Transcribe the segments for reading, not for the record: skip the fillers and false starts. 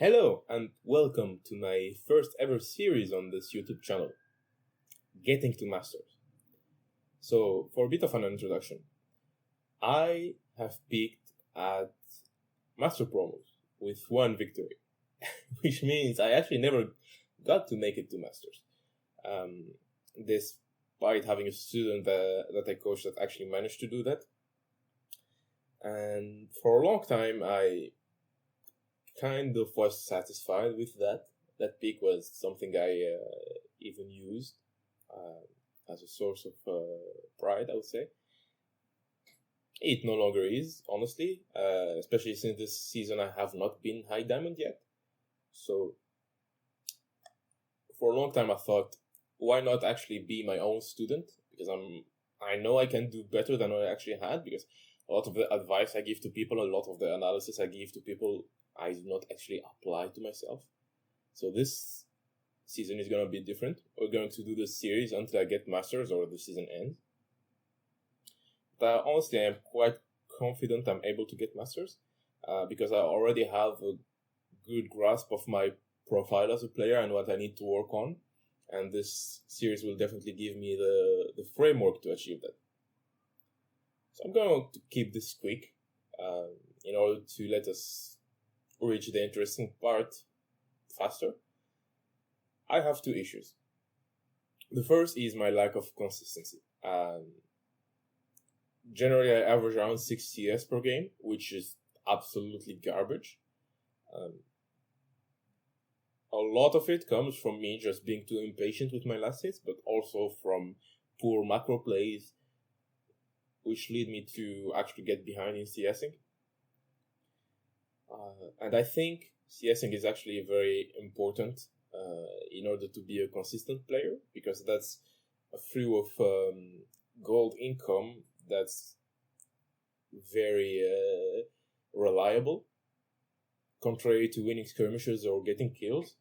Hello and welcome to my first ever series on this YouTube channel, Getting to Masters. So, for a bit of an introduction, I have peaked at Master Promos with one victory, which means I actually never got to make it to Masters. Despite having a student that I coached that actually managed to do that. And for a long time, I kind of was satisfied with that. That peak was something I even used as a source of pride, I would say. It no longer is, honestly, especially since this season I have not been high diamond yet. So, for a long time I thought, why not actually be my own student? Because I know I can do better than what I actually had, because a lot of the advice I give to people, a lot of the analysis I give to people, I do not actually apply to myself. So this season is going to be different. We're going to do this series until I get Masters or the season ends. But honestly, I am quite confident I'm able to get Masters because I already have a good grasp of my profile as a player and what I need to work on. And this series will definitely give me the framework to achieve that. So I'm going to keep this quick in order to let us reach the interesting part faster. I have two issues. The first is my lack of consistency. Generally, I average around 6 CS per game, which is absolutely garbage. A lot of it comes from me just being too impatient with my last hits, but also from poor macro plays, which lead me to actually get behind in CSing. And I think CSing is actually very important in order to be a consistent player, because that's a flow of gold income that's very reliable, contrary to winning skirmishes or getting kills.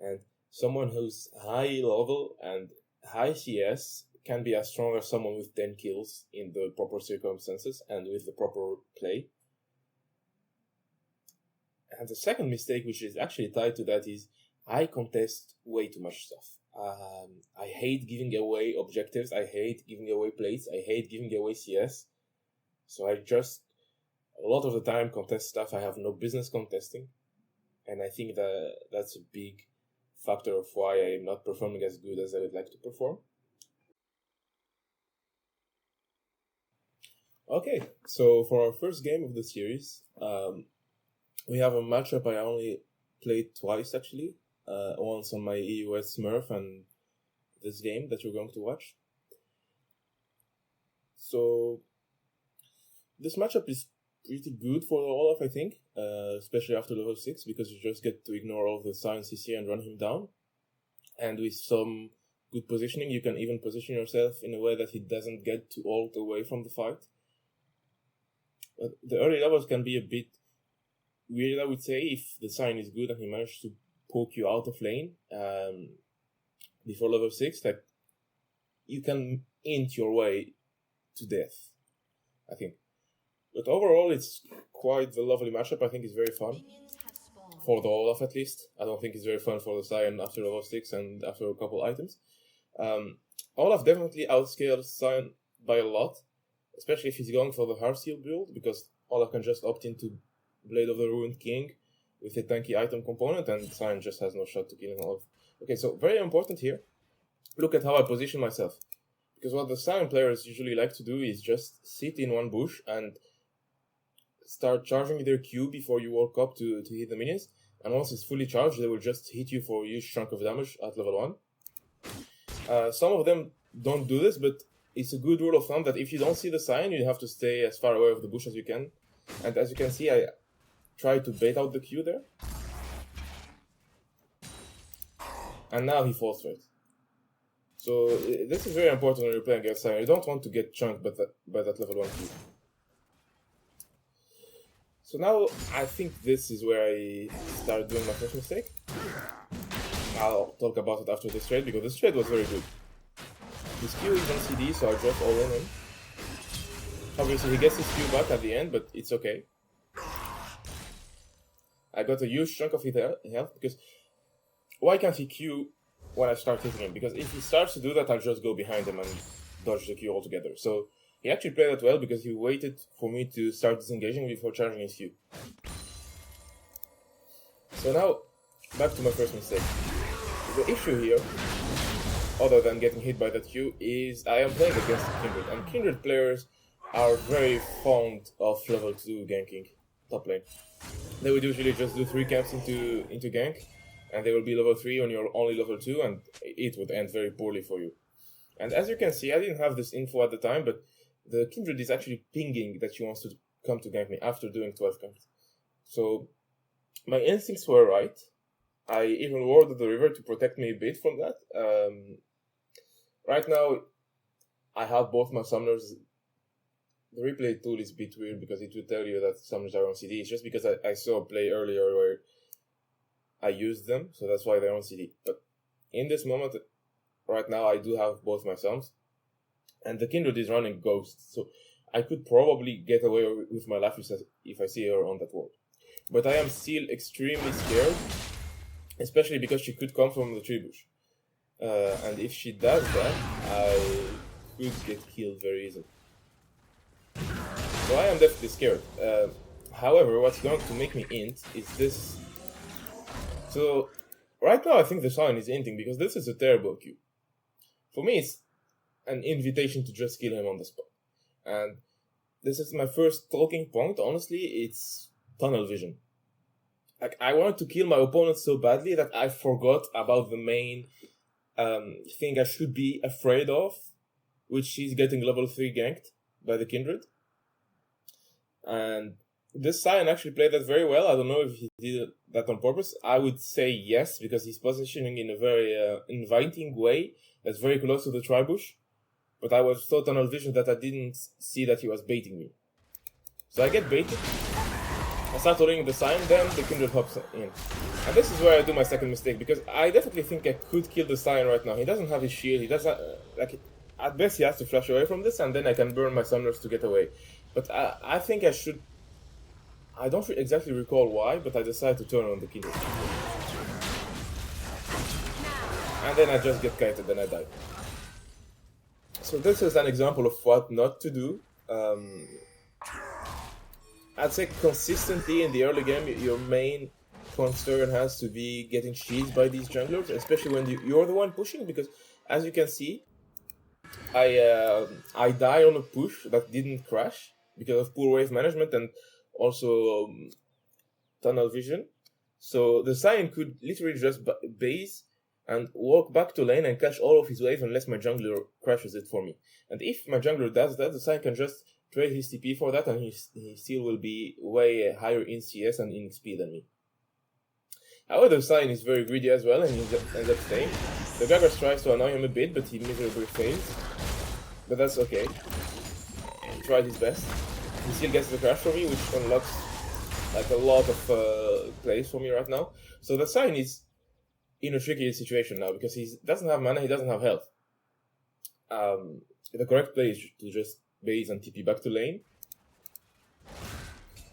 And someone who's high level and high CS can be as strong as someone with 10 kills in the proper circumstances and with the proper play. And the second mistake, which is actually tied to that, is I contest way too much stuff. I hate giving away objectives. I hate giving away plates. I hate giving away CS. So I just, a lot of the time, contest stuff I have no business contesting. And I think that's a big factor of why I am not performing as good as I would like to perform. Okay, so for our first game of the series, we have a matchup I only played twice, actually. Once on my EUS Smurf and this game that you're going to watch. So, this matchup is pretty good for Olaf, I think, especially after level 6, because you just get to ignore all the Sion CC and run him down. And with some good positioning, you can even position yourself in a way that he doesn't get to ult away from the fight. But the early levels can be a bit weird, I would say, if the Sion is good and he managed to poke you out of lane before level 6. Like, you can int your way to death, I think. But overall, it's quite the lovely matchup. I think it's very fun. For the Olaf, at least. I don't think it's very fun for the Sion after level 6 and after a couple items. Olaf definitely outscales Sion by a lot, especially if he's going for the Heartsteel build, because Olaf can just opt into Blade of the Ruined King with a tanky item component, and Sion just has no shot to kill him off. Okay, so very important here. Look at how I position myself. Because what the Sion players usually like to do is just sit in one bush and start charging their Q before you walk up to hit the minions. And once it's fully charged, they will just hit you for a huge chunk of damage at level 1. Some of them don't do this, but it's a good rule of thumb that if you don't see the Sion, you have to stay as far away of the bush as you can. And as you can see, I try to bait out the Q there. And now he falls for it. So this is very important when you're playing against Sion. You don't want to get chunked by that level 1 Q. So now I think this is where I start doing my first mistake. I'll talk about it after this trade, because this trade was very good. His Q is on CD, so I drop all in him. Obviously he gets his Q back at the end, but it's okay. I got a huge chunk of his health because why can't he Q when I start hitting him? Because if he starts to do that, I'll just go behind him and dodge the Q altogether. So he actually played that well because he waited for me to start disengaging before charging his Q. So now, back to my first mistake. The issue here, other than getting hit by that Q, is I am playing against Kindred, and Kindred players are very fond of level 2 ganking top lane. They would usually just do 3 camps into gank, and they will be level 3 on your only level 2, and it would end very poorly for you. And as you can see, I didn't have this info at the time, but the Kindred is actually pinging that she wants to come to gank me after doing 12 camps. So my instincts were right. I even warded the river to protect me a bit from that. Right now, I have both my summoners. The replay tool is a bit weird because it will tell you that summoners are on CD. It's just because I saw a play earlier where I used them, so that's why they're on CD. But in this moment, right now, I do have both my summons. And the Kindred is running Ghost, so I could probably get away with my life if I see her on that wall. But I am still extremely scared, especially because she could come from the tree bush. And if she does that, I could get killed very easily. So I am definitely scared. However, what's going to make me int is this. So right now I think the Sion is inting because this is a terrible Q. For me, it's an invitation to just kill him on the spot. And this is my first talking point. Honestly, it's tunnel vision. Like, I wanted to kill my opponent so badly that I forgot about the main thing I should be afraid of, which is getting level 3 ganked by the Kindred. And this Sion actually played that very well. I don't know if he did that on purpose. I would say yes, because he's positioning in a very inviting way that's very close to the Tribush. But I was so tunnel vision that I didn't see that he was baiting me. So I get baited. I start holding the Sion, then the Kindred hops in. And this is where I do my second mistake, because I definitely think I could kill the Sion right now. He doesn't have his shield, he doesn't... at best he has to flash away from this, and then I can burn my summoners to get away. But I think I should... I don't exactly recall why, but I decided to turn on the Kindred. And then I just get kited and I die. So this is an example of what not to do. I'd say consistently in the early game, your main concern has to be getting cheesed by these junglers, especially when you're the one pushing, because as you can see, I die on a push that didn't crash because of poor wave management and also tunnel vision. So the Sion could literally just base and walk back to lane and catch all of his wave unless my jungler crashes it for me. And if my jungler does that, the Sion can just trade his TP for that, and he still will be way higher in CS and in XP than me. However, the Sion is very greedy as well, and he ends up staying. The Gragas tries to annoy him a bit, but he miserably fails. But that's okay. He tried his best. He still gets the crash for me, which unlocks like a lot of plays for me right now. So the Sion is in a tricky situation now because he doesn't have mana, he doesn't have health. The correct play is to just base and TP back to lane.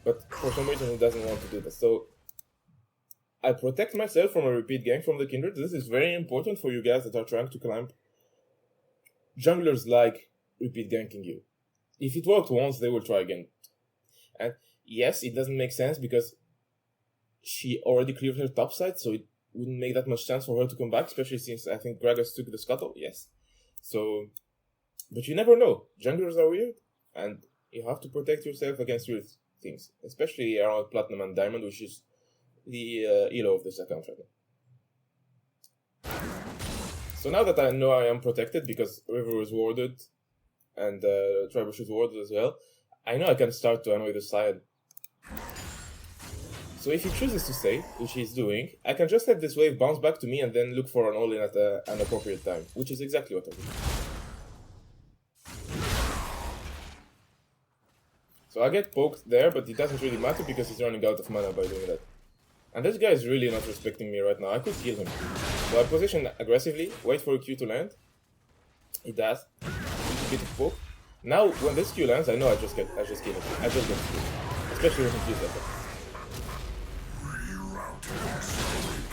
But for some reason he doesn't want to do that. So I protect myself from a repeat gank from the Kindred. This is very important for you guys that are trying to climb. Junglers like repeat ganking you. If it worked once, they will try again. And yes, it doesn't make sense because she already cleared her top side, so it wouldn't make that much sense for her to come back, especially since I think Gragas took the scuttle, yes. So, but you never know. Junglers are weird, and you have to protect yourself against weird things, especially around Platinum and Diamond, which is the elo of this account right now. So now that I know I am protected because River is warded and Tribush is warded as well, I know I can start to annoy the side. So if he chooses to stay, which he's doing, I can just let this wave bounce back to me and then look for an all-in at an appropriate time, which is exactly what I do. So I get poked there, but it doesn't really matter because he's running out of mana by doing that. And this guy is really not respecting me right now. I could kill him. So I position aggressively, wait for a Q to land. It does. A bit of poke. Now, when this Q lands, I know I just kill him. I just get killed. Especially when he kills like that.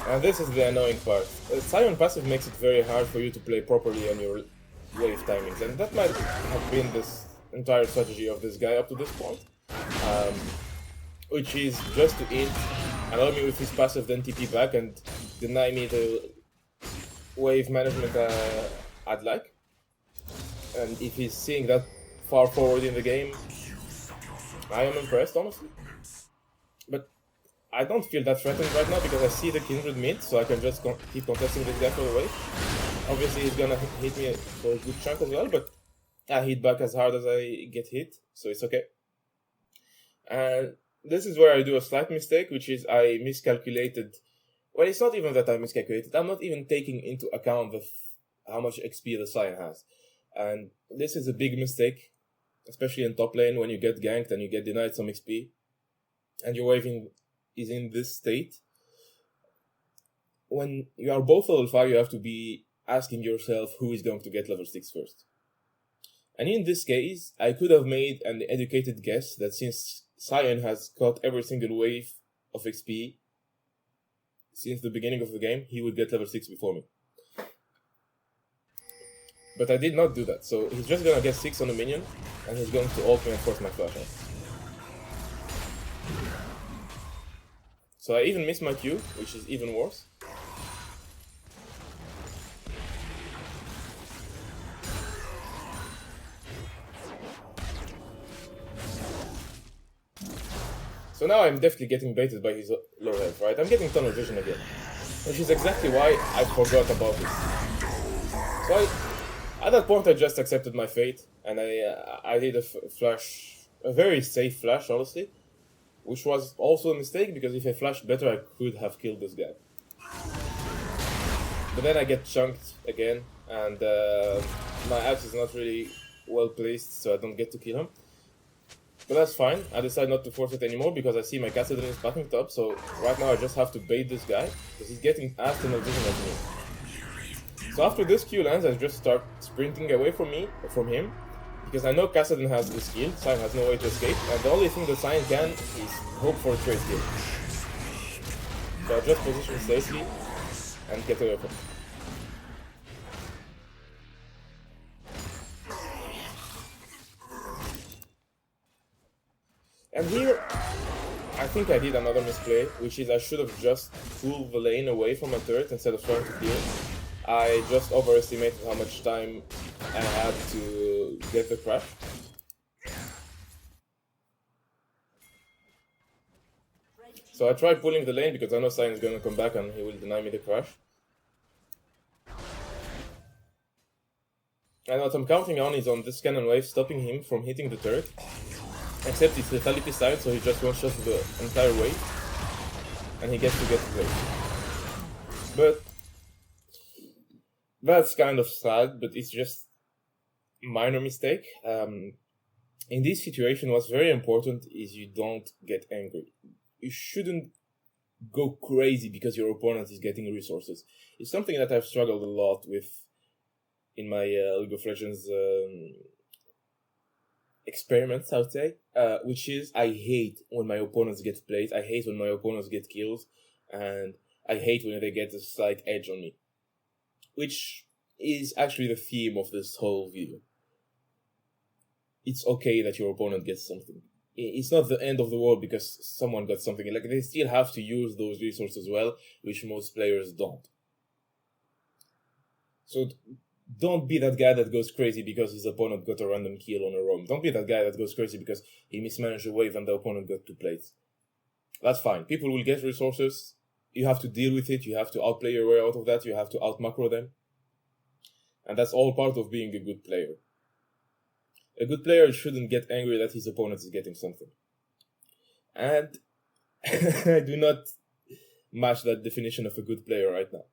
And this is the annoying part. Sion passive makes it very hard for you to play properly on your wave timings, and that might have been this entire strategy of this guy up to this point. Which is just to int, allow me with his passive, then TP back and deny me the wave management I'd like. And if he's seeing that far forward in the game, I am impressed, honestly. But I don't feel that threatened right now because I see the Kindred mid, so I can just keep contesting this guy for the wave. Obviously, he's gonna hit me for a good chunk as well, but I hit back as hard as I get hit, so it's okay. And this is where I do a slight mistake, which is I miscalculated. Well, it's not even that I miscalculated. I'm not even taking into account how much XP the Sion has. And this is a big mistake, especially in top lane when you get ganked and you get denied some XP. And your waving is in this state. When you are both level 5, you have to be asking yourself who is going to get level 6 first. And in this case, I could have made an educated guess that since Sion has caught every single wave of XP since the beginning of the game, he would get level 6 before me. But I did not do that, so he's just gonna get 6 on a minion, and he's going to ult me and force my flash out. So I even missed my Q, which is even worse. So now I'm definitely getting baited by his low health, right? I'm getting tunnel vision again, which is exactly why I forgot about this. So at that point I just accepted my fate, and I did a flash, a very safe flash, honestly, which was also a mistake because if I flashed better I could have killed this guy. But then I get chunked again, and my axe is not really well placed, so I don't get to kill him. But that's fine. I decide not to force it anymore because I see my Kassadin is backing top, so right now I just have to bait this guy because he's getting as tunnel vision as me. So after this Q lands, I just start sprinting away from him, because I know Kassadin has this kill, Sion has no way to escape, and the only thing that Sion can is hope for a trade kill. So I just position safely and get away from him. And here, I think I did another misplay, which is I should have just pulled the lane away from my turret instead of trying to kill. I just overestimated how much time I had to get the crash. So I tried pulling the lane because I know Sion is going to come back and he will deny me the crash. And what I'm counting on is on this cannon wave stopping him from hitting the turret. Except it's lethality side, so he just one-shots the entire wave, and he gets to get the wave. But that's kind of sad, but it's just minor mistake. In this situation, what's very important is you don't get angry. You shouldn't go crazy because your opponent is getting resources. It's something that I've struggled a lot with in my League of Legends experiments, I would say, which is I hate when my opponents get played, I hate when my opponents get kills, and I hate when they get a slight edge on me. Which is actually the theme of this whole video. It's okay that your opponent gets something. It's not the end of the world because someone got something. Like, they still have to use those resources well, which most players don't. So don't be that guy that goes crazy because his opponent got a random kill on a roam. Don't be that guy that goes crazy because he mismanaged a wave and the opponent got 2 plates. That's fine. People will get resources. You have to deal with it. You have to outplay your way out of that. You have to out-macro them. And that's all part of being a good player. A good player shouldn't get angry that his opponent is getting something. And I do not match that definition of a good player right now.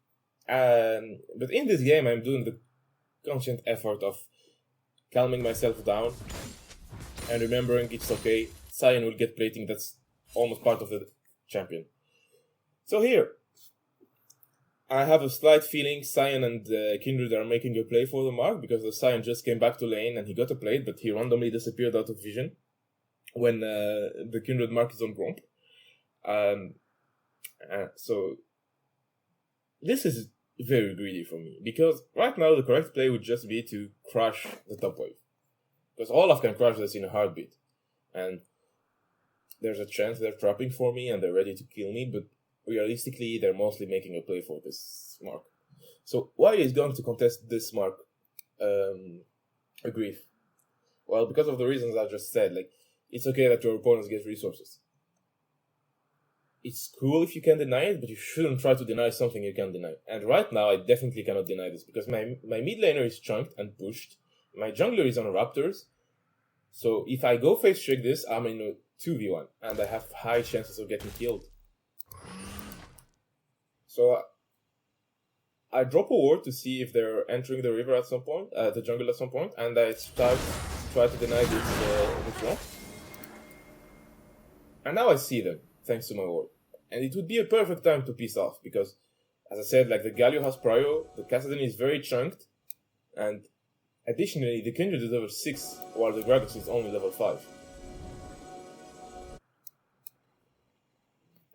But in this game, I'm doing the constant effort of calming myself down and remembering it's okay. Sion will get plating, that's almost part of the champion. So here, I have a slight feeling Sion and Kindred are making a play for the mark because the Sion just came back to lane and he got a plate, but he randomly disappeared out of vision when the Kindred mark is on Gromp. So this is very greedy for me, because right now the correct play would just be to crush the top wave. Because Olaf can crush this in a heartbeat. And there's a chance they're trapping for me and they're ready to kill me, but realistically they're mostly making a play for this mark. So why is going to contest this mark a grief? Well, because of the reasons I just said. Like, it's okay that your opponents get resources. It's cool if you can deny it, but you shouldn't try to deny something you can deny. And right now, I definitely cannot deny this, because my mid laner is chunked and pushed, my jungler is on Raptors, so if I go face check this, I'm in a 2v1, and I have high chances of getting killed. So I drop a ward to see if they're entering the river at some point, the jungle at some point, and I start to try to deny this wall. And now I see them, thanks to my ward. And it would be a perfect time to piece off, because, as I said, like, the Galio has prio, the Kassadin is very chunked, and additionally, the Kindred is level 6, while the Gragas is only level 5.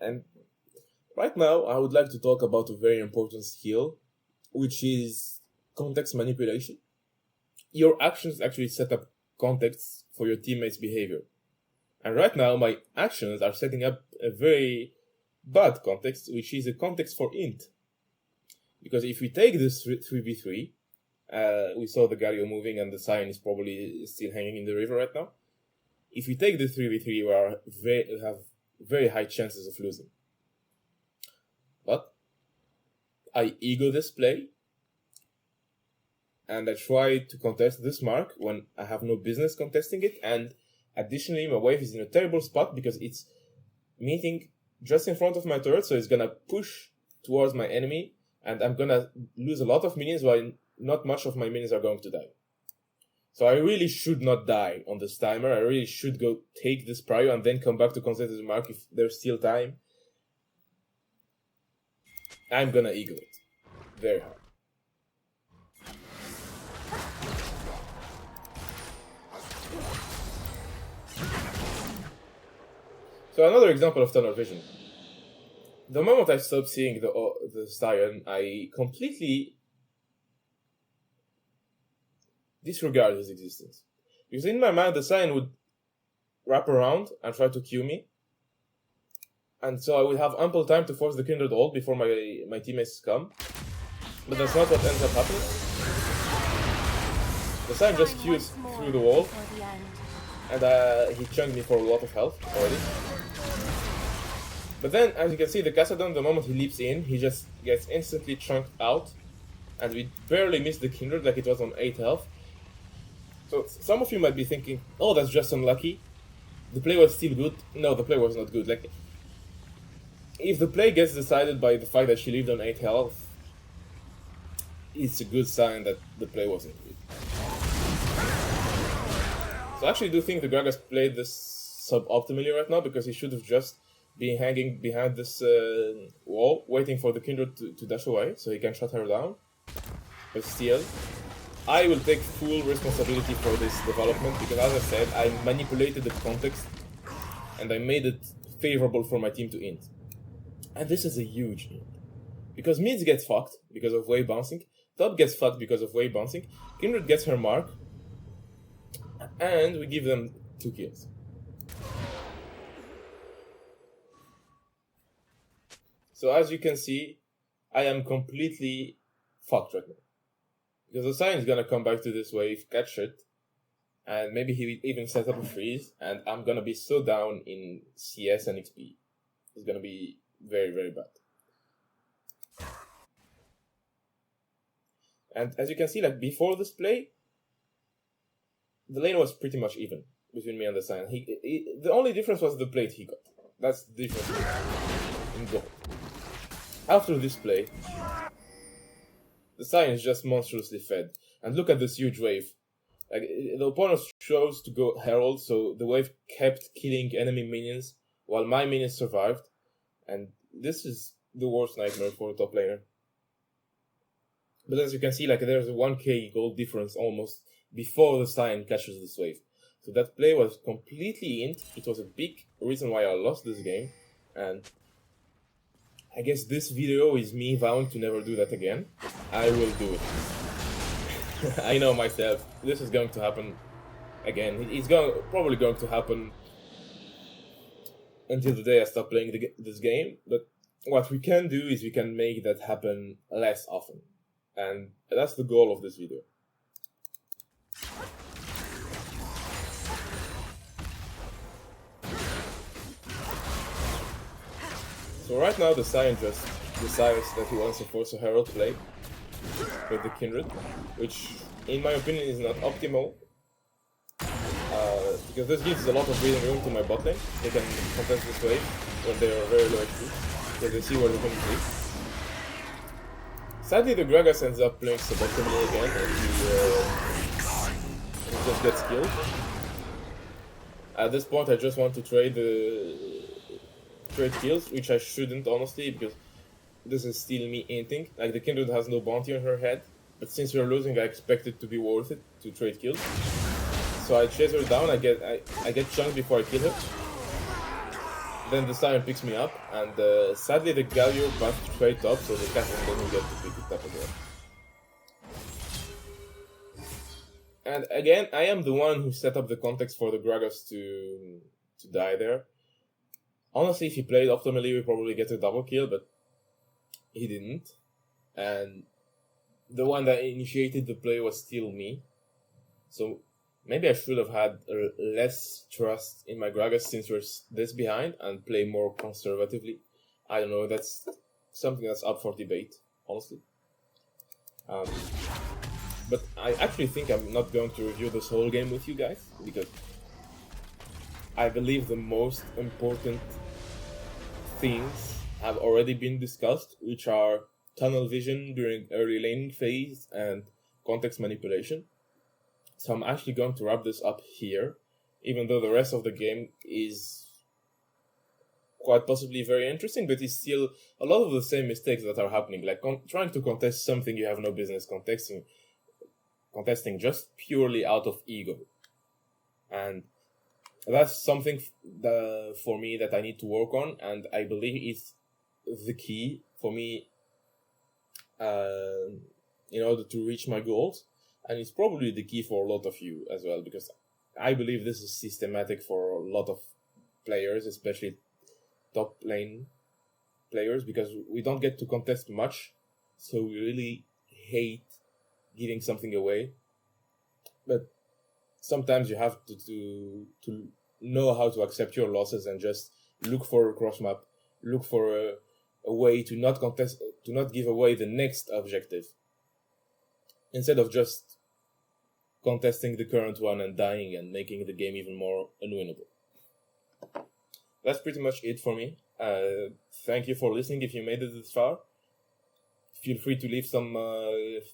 And right now, I would like to talk about a very important skill, which is context manipulation. Your actions actually set up contexts for your teammates' behavior. And right now, my actions are setting up a very bad context, which is a context for int. Because if we take this 3v3, we saw the Galio moving and the Sion is probably still hanging in the river right now. If we take the 3v3, we have very high chances of losing. But I ego this play, and I try to contest this mark when I have no business contesting it, and additionally my wave is in a terrible spot because it's meeting just in front of my turret, so it's gonna push towards my enemy, and I'm gonna lose a lot of minions while not much of my minions are going to die. So I really should not die on this timer. I really should go take this prio and then come back to contest the mark if there's still time. I'm gonna ego it very hard. So another example of tunnel vision. The moment I stopped seeing the Sion, I completely disregard his existence. Because in my mind, the Sion would wrap around and try to Q me. And so I would have ample time to force the Kindred ult before my teammates come. But that's not what ends up happening. The Sion just Qs through the wall. And he chunked me for a lot of health already. But then, as you can see, the Kassadin, the moment he leaps in, he just gets instantly chunked out. And we barely missed the Kindred, like it was on 8 health. So some of you might be thinking, oh, that's just unlucky. The play was still good. No, the play was not good. Like, if the play gets decided by the fact that she lived on 8 health, it's a good sign that the play wasn't good. So I actually do think the Gragas played this suboptimally right now, because he should have just been hanging behind this wall, waiting for the Kindred to dash away, so he can shut her down. But still, I will take full responsibility for this development, because as I said, I manipulated the context, and I made it favorable for my team to int. And this is a huge int. Because mids get fucked because of wave bouncing, top gets fucked because of wave bouncing, Kindred gets her mark, and we give them 2 kills. So as you can see, I am completely fucked right now. Because the Sion is gonna come back to this wave, catch it, and maybe he will even set up a freeze, and I'm gonna be so down in CS and XP. It's gonna be very, very bad. And as you can see, like, before this play, the lane was pretty much even between me and the Sion. The only difference was the plate he got. That's the difference in gold. After this play, the Sion is just monstrously fed. And look at this huge wave. Like, the opponent chose to go Herald, so the wave kept killing enemy minions while my minions survived. And this is the worst nightmare for a top laner. But as you can see, like, there's a 1k gold difference almost before the Sion catches this wave. So that play was completely int. It was a big reason why I lost this game. And I guess this video is me vowing to never do that again. I will do it. I know myself. This is going to happen again. It's probably going to happen until the day I stop playing this game. But what we can do is we can make that happen less often. And that's the goal of this video. So right now the Sion just decides that he wants to force a Herald play with the Kindred, which in my opinion is not optimal, because this gives a lot of breathing room to my bot lane. They can contest this wave when they are very low HP, because they see where they're going to be. Sadly the Gragas ends up playing suboptimally again, and he just gets killed. At this point I just want to trade kills, which I shouldn't honestly, because this is still me inting. Like, the Kindred has no bounty on her head, but since we're losing I expect it to be worth it to trade kills. So I chase her down, I get chunked before I kill her. Then the Sion picks me up, and sadly the Galio passed straight up, so the Catherine doesn't get to pick it up again. And again, I am the one who set up the context for the Gragas to die there. Honestly, if he played optimally, we probably get a double kill, but he didn't. And the one that initiated the play was still me. So maybe I should have had less trust in my Gragas since we're this behind and play more conservatively. I don't know, that's something that's up for debate, honestly. But I actually think I'm not going to review this whole game with you guys, because I believe the most important things have already been discussed, which are tunnel vision during early laning phase and context manipulation. So I'm actually going to wrap this up here, even though the rest of the game is quite possibly very interesting, but it's still a lot of the same mistakes that are happening, like trying to contest something you have no business contesting just purely out of ego. And that's something for me that I need to work on, and I believe it's the key for me in order to reach my goals. And it's probably the key for a lot of you as well, because I believe this is systematic for a lot of players, especially top lane players, because we don't get to contest much, so we really hate giving something away. But sometimes you have to know how to accept your losses and just look for a cross map, look for a way to not contest, to not give away the next objective, instead of just contesting the current one and dying and making the game even more unwinnable. That's pretty much it for me. Thank you for listening if you made it this far. Feel free to leave some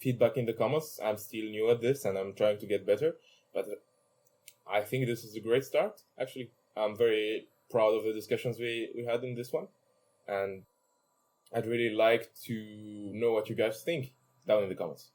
feedback in the comments. I'm still new at this and I'm trying to get better, but I think this is a great start. Actually, I'm very proud of the discussions we had in this one, and I'd really like to know what you guys think down in the comments.